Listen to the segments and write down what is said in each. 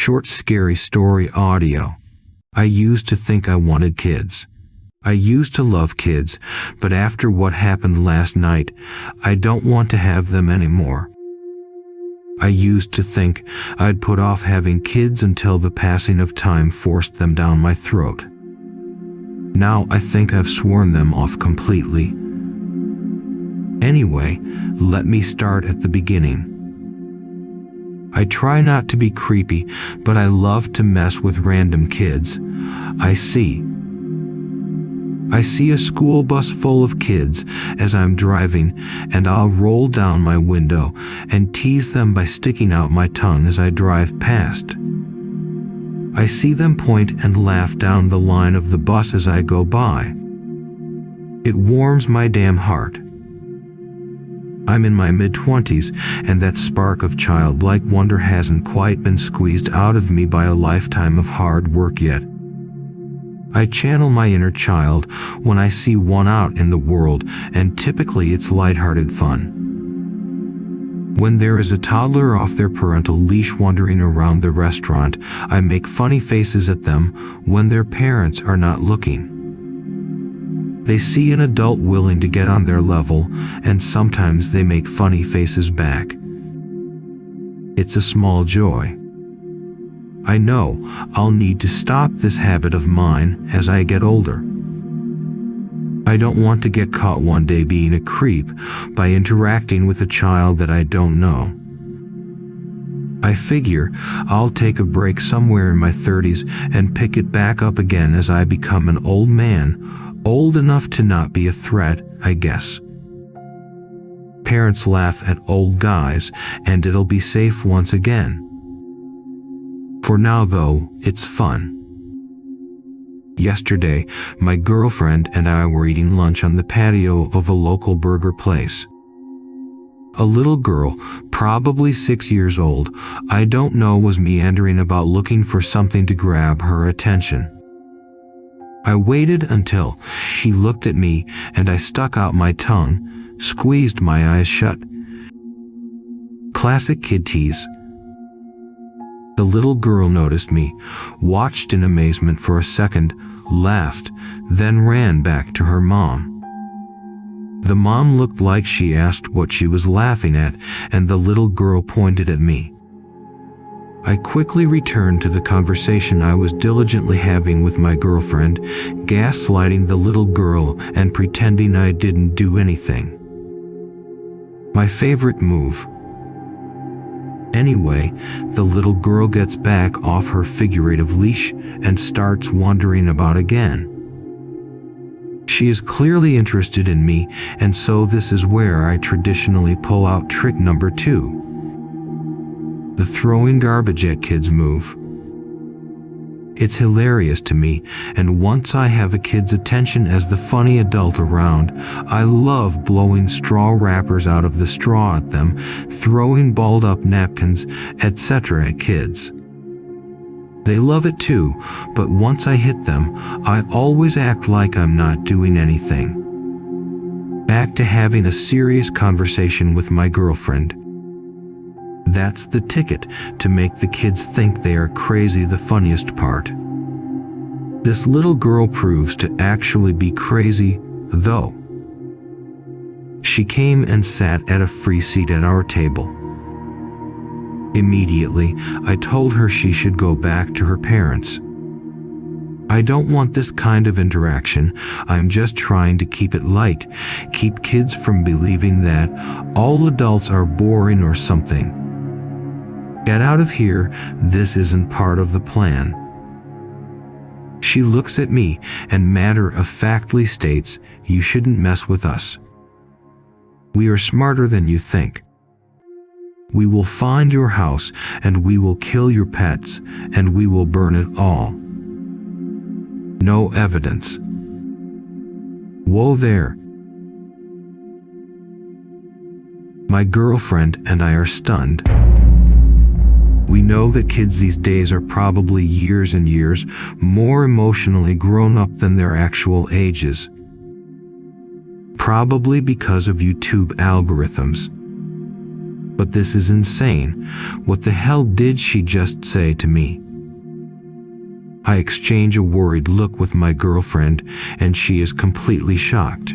Short scary story audio. I used to think I wanted kids. I used to love kids, but after what happened last night, I don't want to have them anymore. I used to think I'd put off having kids until the passing of time forced them down my throat. Now I think I've sworn them off completely. Anyway, let me start at the beginning. I try not to be creepy, but I love to mess with random kids. I see a school bus full of kids as I'm driving, and I'll roll down my window and tease them by sticking out my tongue as I drive past. I see them point and laugh down the line of the bus as I go by. It warms my damn heart. I'm in my mid-20s, and that spark of childlike wonder hasn't quite been squeezed out of me by a lifetime of hard work yet. I channel my inner child when I see one out in the world, and typically it's lighthearted fun. When there is a toddler off their parental leash wandering around the restaurant, I make funny faces at them when their parents are not looking. They see an adult willing to get on their level, and sometimes they make funny faces back. It's a small joy. I know I'll need to stop this habit of mine as I get older. I don't want to get caught one day being a creep by interacting with a child that I don't know. I figure I'll take a break somewhere in my 30s and pick it back up again as I become an old man, old enough to not be a threat, I guess. Parents laugh at old guys, and it'll be safe once again. For now, though, it's fun. Yesterday, my girlfriend and I were eating lunch on the patio of a local burger place. A little girl, probably 6 years old, I don't know, was meandering about looking for something to grab her attention. I waited until she looked at me, and I stuck out my tongue, squeezed my eyes shut. Classic kid tease. The little girl noticed me, watched in amazement for a second, laughed, then ran back to her mom. The mom looked like she asked what she was laughing at, and the little girl pointed at me. I quickly returned to the conversation I was diligently having with my girlfriend, gaslighting the little girl and pretending I didn't do anything. My favorite move. Anyway, the little girl gets back off her figurative leash and starts wandering about again. She is clearly interested in me, and so this is where I traditionally pull out trick number 2. The throwing garbage at kids move. It's hilarious to me, and once I have a kid's attention as the funny adult around, I love blowing straw wrappers out of the straw at them, throwing balled up napkins, etc. at kids. They love it too, but once I hit them, I always act like I'm not doing anything. Back to having a serious conversation with my girlfriend. That's the ticket to make the kids think they are crazy, the funniest part. This little girl proves to actually be crazy, though. She came and sat at a free seat at our table. Immediately, I told her she should go back to her parents. I don't want this kind of interaction. I'm just trying to keep it light, keep kids from believing that all adults are boring or something. Get out of here, this isn't part of the plan. She looks at me and matter-of-factly states, "You shouldn't mess with us. We are smarter than you think. We will find your house, and we will kill your pets, and we will burn it all. No evidence." Whoa there. My girlfriend and I are stunned. We know that kids these days are probably years and years more emotionally grown up than their actual ages. Probably because of YouTube algorithms. But this is insane. What the hell did she just say to me? I exchange a worried look with my girlfriend, and she is completely shocked.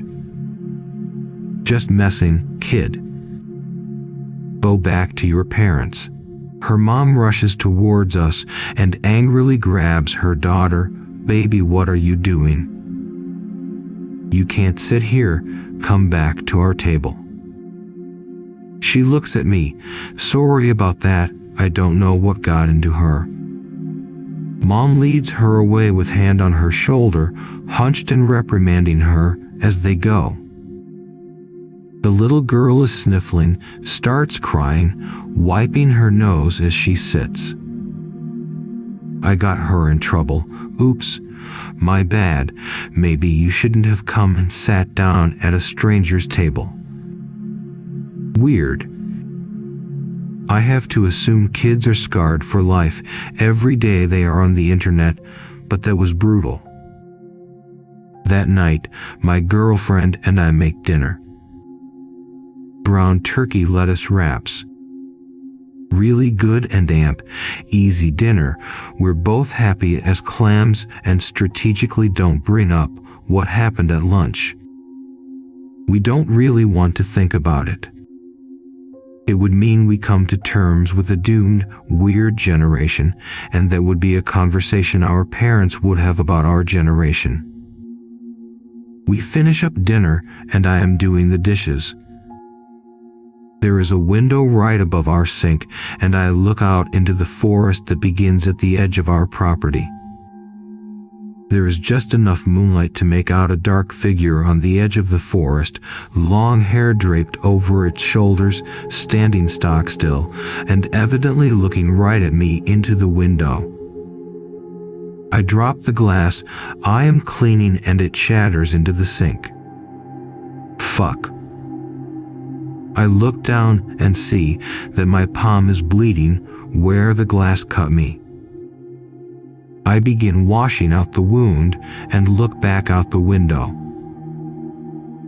Just messing, kid. Go back to your parents. Her mom rushes towards us and angrily grabs her daughter. Baby, what are you doing? You can't sit here. Come back to our table. She looks at me. Sorry about that. I don't know what got into her. Mom leads her away with hand on her shoulder, hunched and reprimanding her as they go. The little girl is sniffling, starts crying, wiping her nose as she sits. I got her in trouble. Oops, my bad. Maybe you shouldn't have come and sat down at a stranger's table. Weird. I have to assume kids are scarred for life. Every day they are on the internet, but that was brutal. That night, my girlfriend and I make dinner. Brown turkey lettuce wraps. Really good and easy dinner. We're both happy as clams and strategically don't bring up what happened at lunch. We don't really want to think about it. It would mean we come to terms with a doomed, weird generation, and that would be a conversation our parents would have about our generation. We finish up dinner, and I am doing the dishes. There is a window right above our sink, and I look out into the forest that begins at the edge of our property. There is just enough moonlight to make out a dark figure on the edge of the forest, long hair draped over its shoulders, standing stock still, and evidently looking right at me into the window. I drop the glass I am cleaning and it shatters into the sink. Fuck. I look down and see that my palm is bleeding where the glass cut me. I begin washing out the wound and look back out the window.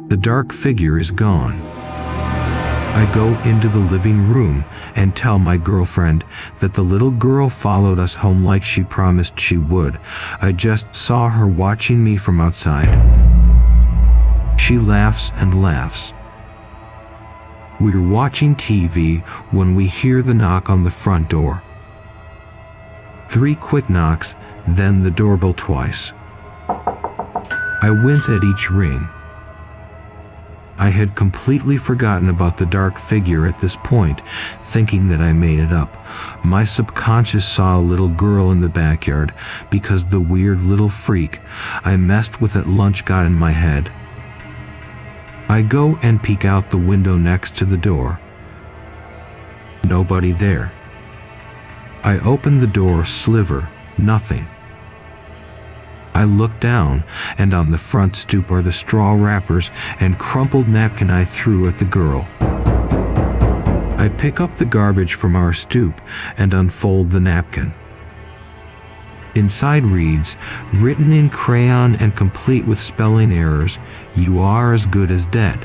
The dark figure is gone. I go into the living room and tell my girlfriend that the little girl followed us home like she promised she would. I just saw her watching me from outside. She laughs and laughs. We're watching TV when we hear the knock on the front door. 3 quick knocks, then the doorbell twice. I wince at each ring. I had completely forgotten about the dark figure at this point, thinking that I made it up. My subconscious saw a little girl in the backyard because the weird little freak I messed with at lunch got in my head. I go and peek out the window next to the door. Nobody there. I open the door sliver, nothing. I look down, and on the front stoop are the straw wrappers and crumpled napkin I threw at the girl. I pick up the garbage from our stoop and unfold the napkin. Inside reads, written in crayon and complete with spelling errors, "You are as good as dead."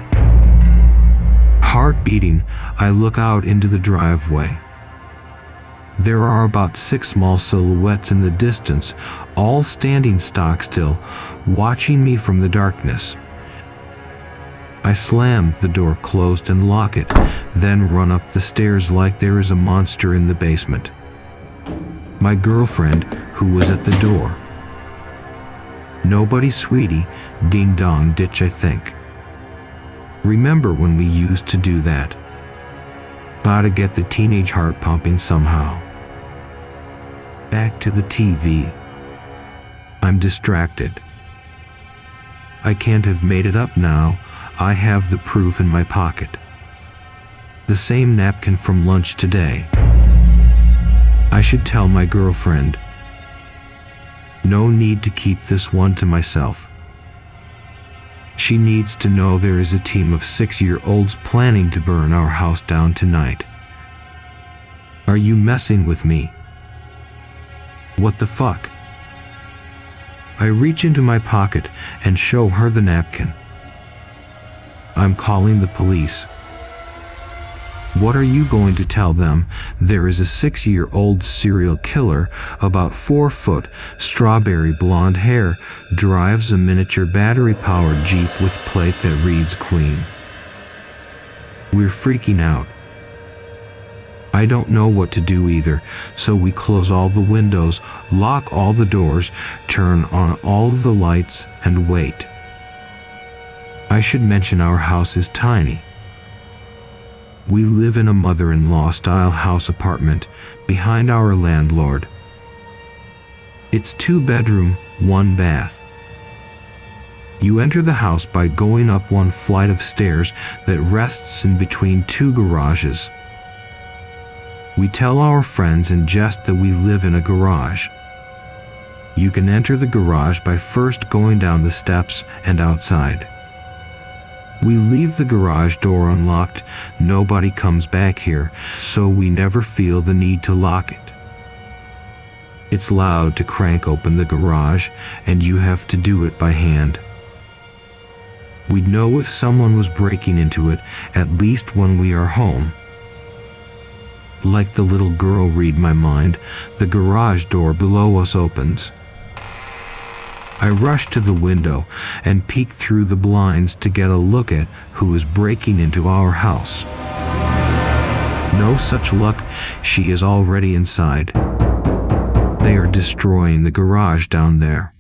Heart beating, I look out into the driveway. There are about 6 small silhouettes in the distance, all standing stock still, watching me from the darkness. I slam the door closed and lock it, then run up the stairs like there is a monster in the basement. My girlfriend, who was at the door. Nobody, sweetie, ding dong ditch, I think. Remember when we used to do that? Gotta get the teenage heart pumping somehow. Back to the TV. I'm distracted. I can't have made it up now. I have the proof in my pocket. The same napkin from lunch today. I should tell my girlfriend. No need to keep this one to myself. She needs to know there is a team of 6-year-olds planning to burn our house down tonight. Are you messing with me? What the fuck? I reach into my pocket and show her the napkin. I'm calling the police. What are you going to tell them? There is a 6-year-old serial killer, about 4 foot, strawberry blonde hair, drives a miniature battery-powered Jeep with plate that reads Queen. We're freaking out. I don't know what to do either, so we close all the windows, lock all the doors, turn on all of the lights, and wait. I should mention our house is tiny. We live in a mother-in-law style house apartment behind our landlord. It's 2-bedroom, 1 bath. You enter the house by going up 1 flight of stairs that rests in between 2 garages. We tell our friends and jest that we live in a garage. You can enter the garage by first going down the steps and outside. We leave the garage door unlocked. Nobody comes back here, so we never feel the need to lock it. It's loud to crank open the garage, and you have to do it by hand. We'd know if someone was breaking into it, at least when we are home. Like the little girl read my mind, the garage door below us opens. I rush to the window and peek through the blinds to get a look at who is breaking into our house. No such luck, she is already inside. They are destroying the garage down there.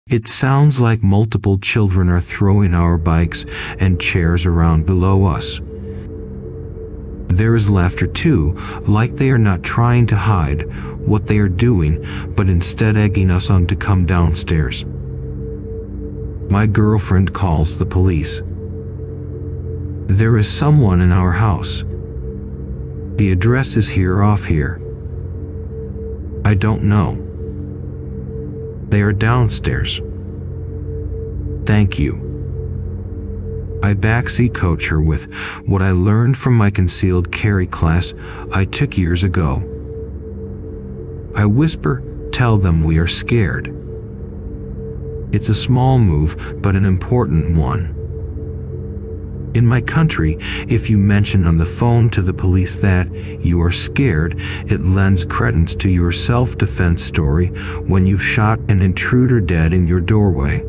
It sounds like multiple children are throwing our bikes and chairs around below us. There is laughter too, like they are not trying to hide what they are doing, but instead egging us on to come downstairs. My girlfriend calls the police. There is someone in our house. The address is off here. I don't know. They are downstairs. Thank you. I backseat coach her with what I learned from my concealed carry class I took years ago. I whisper, tell them we are scared. It's a small move, but an important one. In my country, if you mention on the phone to the police that you are scared, it lends credence to your self-defense story when you've shot an intruder dead in your doorway.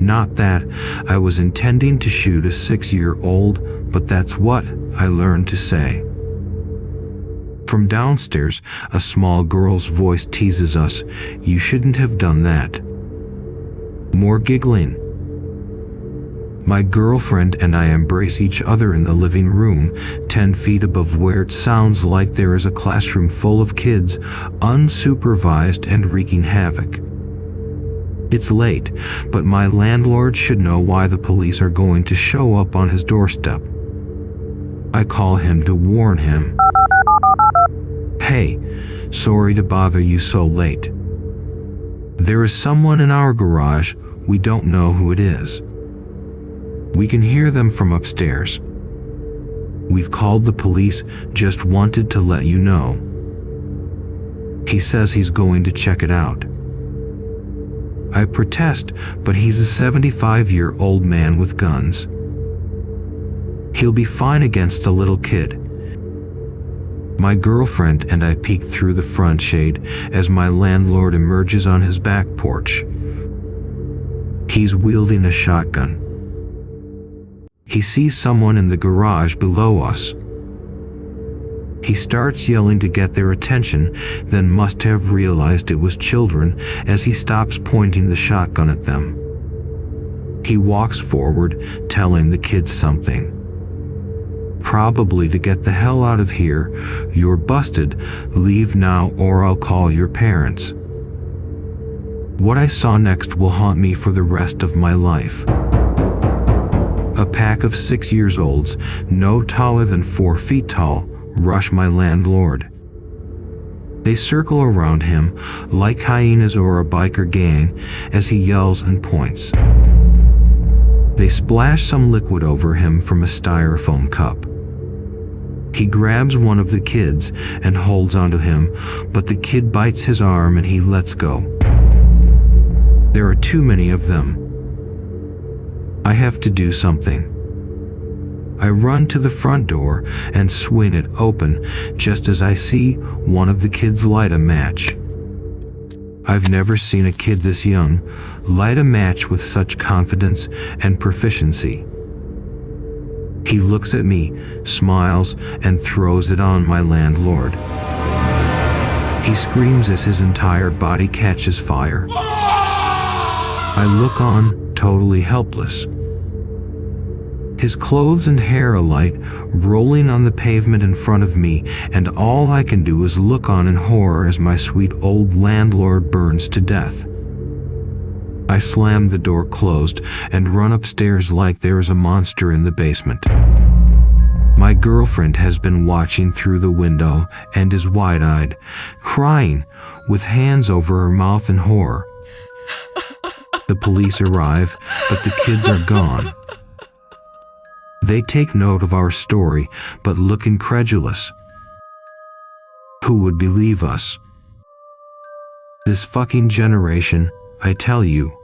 Not that I was intending to shoot a 6-year-old, but that's what I learned to say. From downstairs, a small girl's voice teases us, "You shouldn't have done that." More giggling. My girlfriend and I embrace each other in the living room, 10 feet above where it sounds like there is a classroom full of kids, unsupervised and wreaking havoc. It's late, but my landlord should know why the police are going to show up on his doorstep. I call him to warn him. "Hey, sorry to bother you so late. There is someone in our garage. We don't know who it is. We can hear them from upstairs. We've called the police, just wanted to let you know." He says he's going to check it out. I protest, but he's a 75-year-old man with guns. He'll be fine against a little kid. My girlfriend and I peek through the front shade as my landlord emerges on his back porch. He's wielding a shotgun. He sees someone in the garage below us. He starts yelling to get their attention, then must have realized it was children as he stops pointing the shotgun at them. He walks forward, telling the kids something. Probably to get the hell out of here. "You're busted. Leave now or I'll call your parents." What I saw next will haunt me for the rest of my life. A pack of 6-year-olds, no taller than 4 feet tall, rush my landlord. They circle around him like hyenas or a biker gang as he yells and points. They splash some liquid over him from a styrofoam cup. He grabs one of the kids and holds onto him, but the kid bites his arm and he lets go. There are too many of them. I have to do something. I run to the front door and swing it open just as I see one of the kids light a match. I've never seen a kid this young light a match with such confidence and proficiency. He looks at me, smiles, and throws it on my landlord. He screams as his entire body catches fire. I look on, totally helpless. His clothes and hair alight, rolling on the pavement in front of me, and all I can do is look on in horror as my sweet old landlord burns to death. I slam the door closed and run upstairs like there is a monster in the basement. My girlfriend has been watching through the window and is wide-eyed, crying, with hands over her mouth in horror. The police arrive, but the kids are gone. They take note of our story, but look incredulous. Who would believe us? This fucking generation, I tell you.